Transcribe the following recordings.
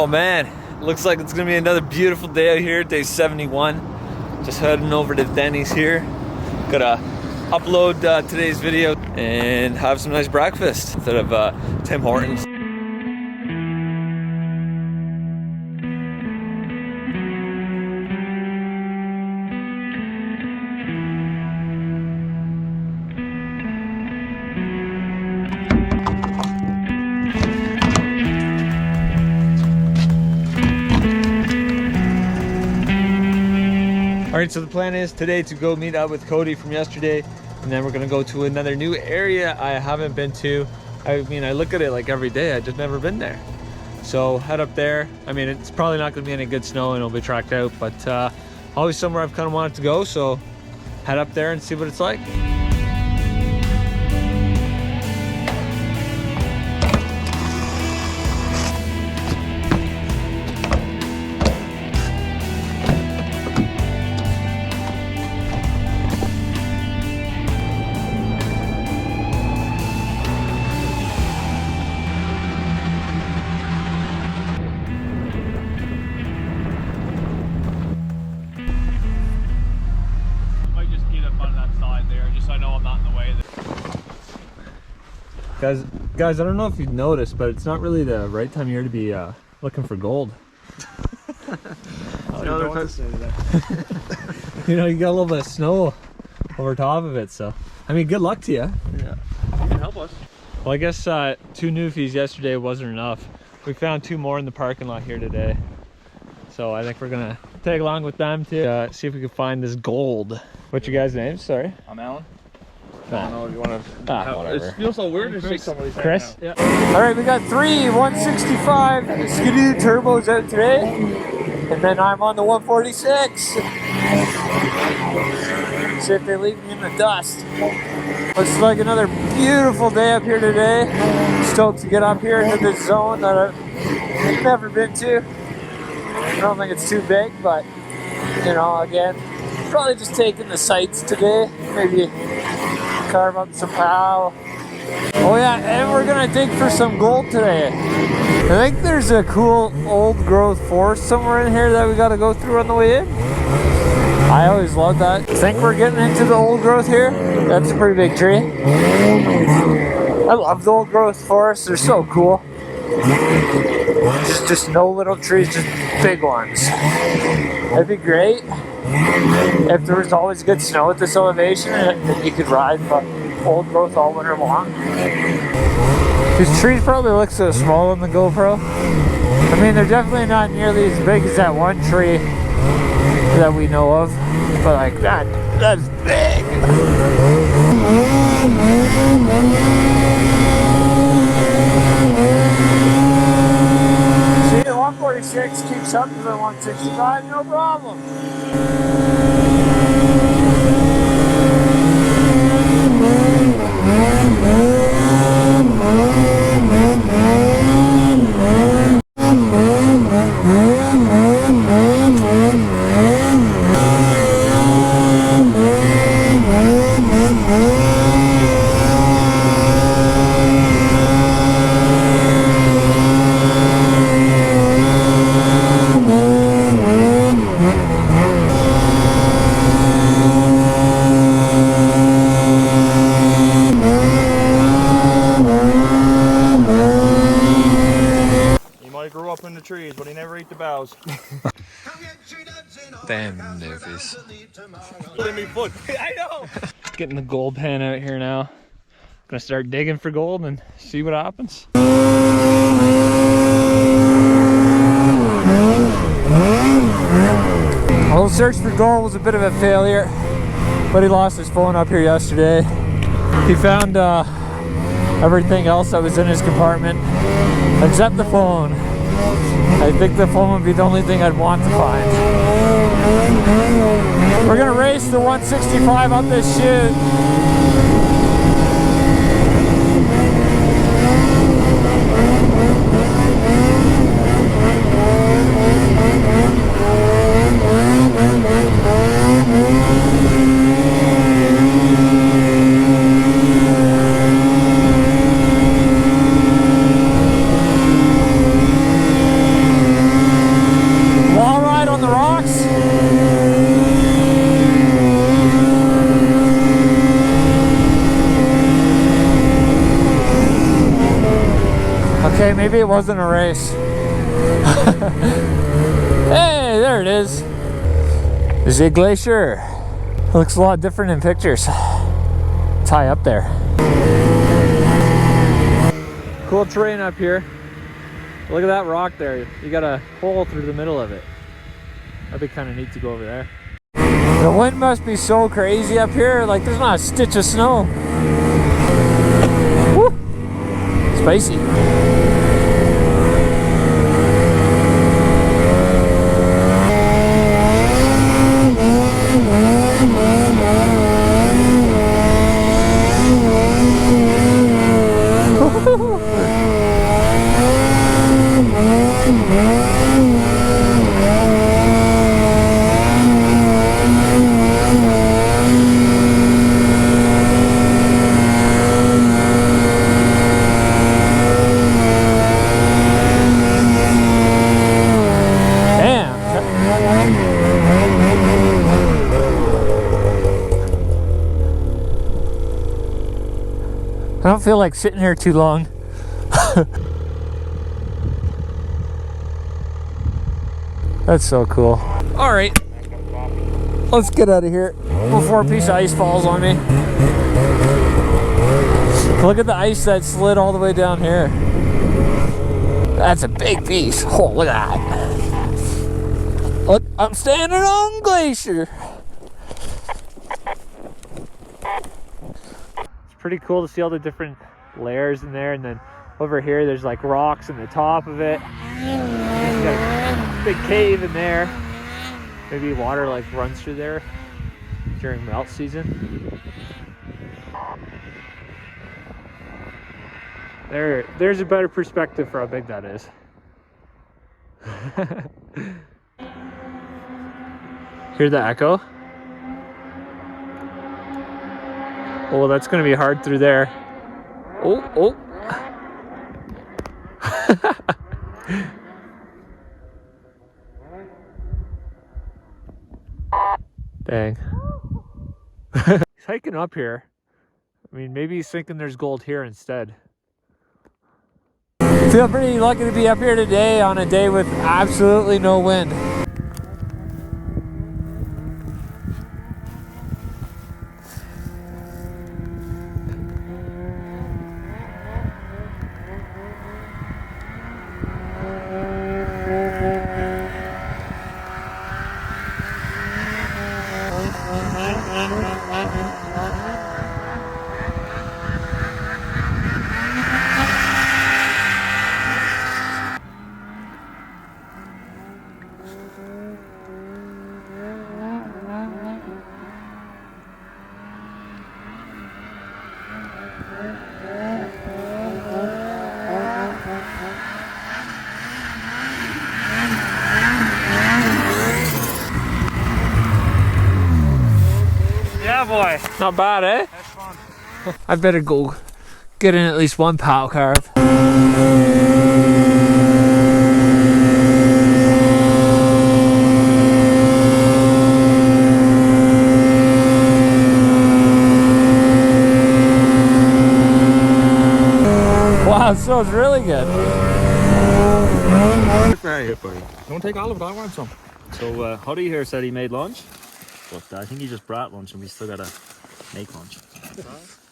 Oh man, looks like it's gonna be another beautiful day out here, day 71. Just heading over to Denny's here. Gotta upload today's video and have some nice breakfast instead of Tim Hortons. Alright, so the plan is today to go meet up with Cody from yesterday, and then we're gonna go to another new area I haven't been to. I mean, I look at it like every day, I've just never been there. So head up there. I mean, it's probably not gonna be any good snow and it'll be tracked out, but always somewhere I've kind of wanted to go, so head up there and see what it's like. Guys, I don't know if you've noticed, but it's not really the right time of year to be looking for gold. You know, you got a little bit of snow over top of it, so I mean, good luck to you. Yeah, you can help us. Well, I guess 2 newfies yesterday wasn't enough. We found 2 more in the parking lot here today, so I think we're gonna tag along with them to see if we can find this gold. What's your guys' names? Sorry. I'm Allan. I Nah. don't know if you want to. Whatever. It feels so weird to shake somebody's hand. Chris? Yeah. All right, we got 3 165 Ski-Doo turbos out today, and then I'm on the 146. See if they leave me in the dust. Looks like another beautiful day up here today. Stoked to get up here into this zone that I've never been to. I don't think it's too big, but you know, again, probably just taking the sights today. Maybe carve up some POW. Oh yeah, and we're gonna dig for some gold today. I think there's a cool old growth forest somewhere in here that we gotta go through on the way in. I always love that. I think we're getting into the old growth here. That's a pretty big tree. I love the old growth forests, they're so cool. Just no little trees, just big ones. That'd be great if there was always good snow at this elevation and you could ride the old growth all winter long. These trees probably look so small on the GoPro. I mean, they're definitely not nearly as big as that one tree that we know of, but like that's big. See, the 146 keeps up to the 165, no problem. Trees, but he never ate the boughs. Damn newfies. Let me foot. I know. Getting the gold pan out here now. Gonna start digging for gold and see what happens. A little search for gold was a bit of a failure, but he lost his phone up here yesterday. He found everything else that was in his compartment except the phone. I think the phone would be the only thing I'd want to find. We're gonna race the 165 up this chute. maybe it wasn't a race. Hey, there it is. Is it Glacier? It looks a lot different in pictures. It's high up there. Cool terrain up here. Look at that rock there. You got a hole through the middle of it. That'd be kind of neat to go over there. The wind must be so crazy up here. Like there's not a stitch of snow. Woo! Spicy. I don't feel like sitting here too long. That's so cool. All right, let's get out of here before a piece of ice falls on me. Look at the ice that slid all the way down here. That's a big piece. Oh, look at that. Look, I'm standing on Glacier. Pretty cool to see all the different layers in there, and then over here there's like rocks in the top of it. You got a big cave in there. Maybe water like runs through there during melt season. There's a better perspective for how big that is. Hear the echo? Oh, that's going to be hard through there. Oh. Dang. He's hiking up here. I mean, maybe he's thinking there's gold here instead. Feel pretty lucky to be up here today on a day with absolutely no wind. Boy. Not bad, eh? That's fun. I better go get in at least one pow carve. Wow, it smells really good. Very good, buddy. Don't take all of it, I want some. So Huddy here said he made lunch, but I think he just brought lunch and we still gotta make lunch.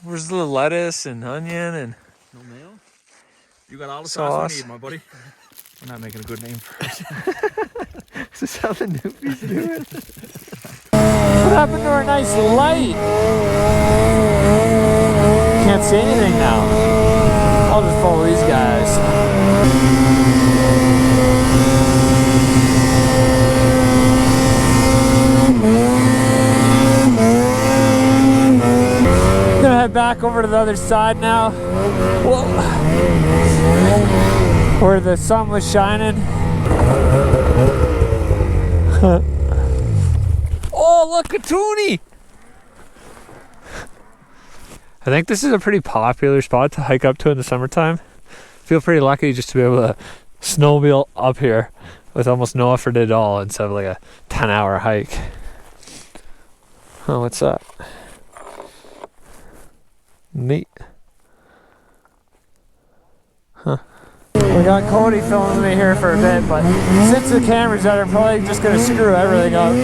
Where's the lettuce and onion and No mayo? You got all the sauce sauce we need, my buddy. We're not making a good name for it. Is this how the newbies do it? What happened to our nice light? Can't see anything now. I'll just follow these guys. Gonna head back over to the other side now. Whoa. Where the sun was shining. Oh, look, a toonie! I think this is a pretty popular spot to hike up to in the summertime. Feel pretty lucky just to be able to snowmobile up here with almost no effort at all instead of like a 10-hour hike. Oh, what's that? Neat. Huh. We got Cody filming me here for a bit, but since the camera's out, I'm probably just gonna screw everything up.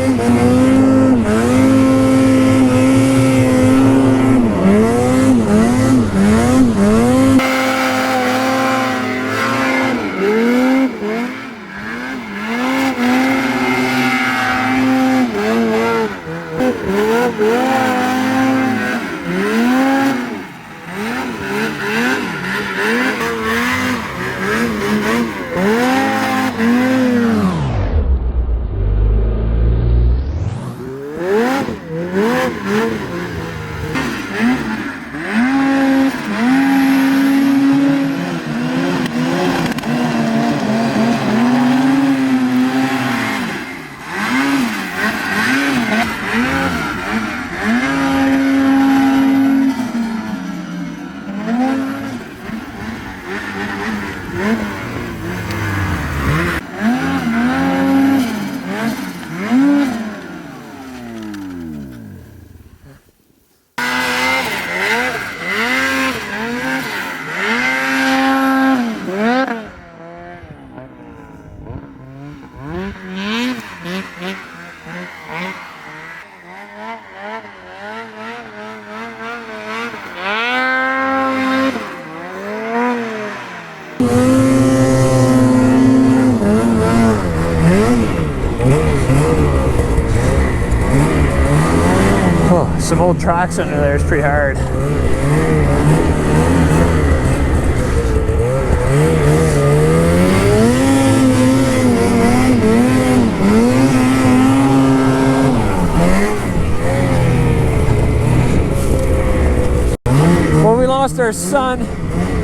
Oh, some old tracks under there is pretty hard. Well, we lost our sun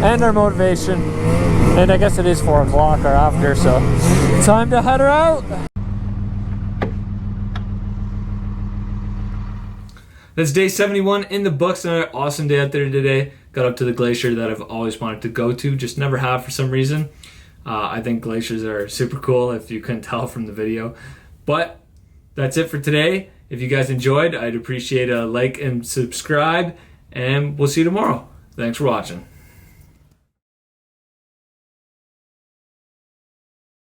and our motivation, and I guess it is 4 o'clock or after, so time to head her out. That's day 71 in the books. Another awesome day out there today. Got up to the glacier that I've always wanted to go to, just never have for some reason. I think glaciers are super cool if you couldn't tell from the video. But that's it for today. If you guys enjoyed, I'd appreciate a like and subscribe, and we'll see you tomorrow. Thanks for watching.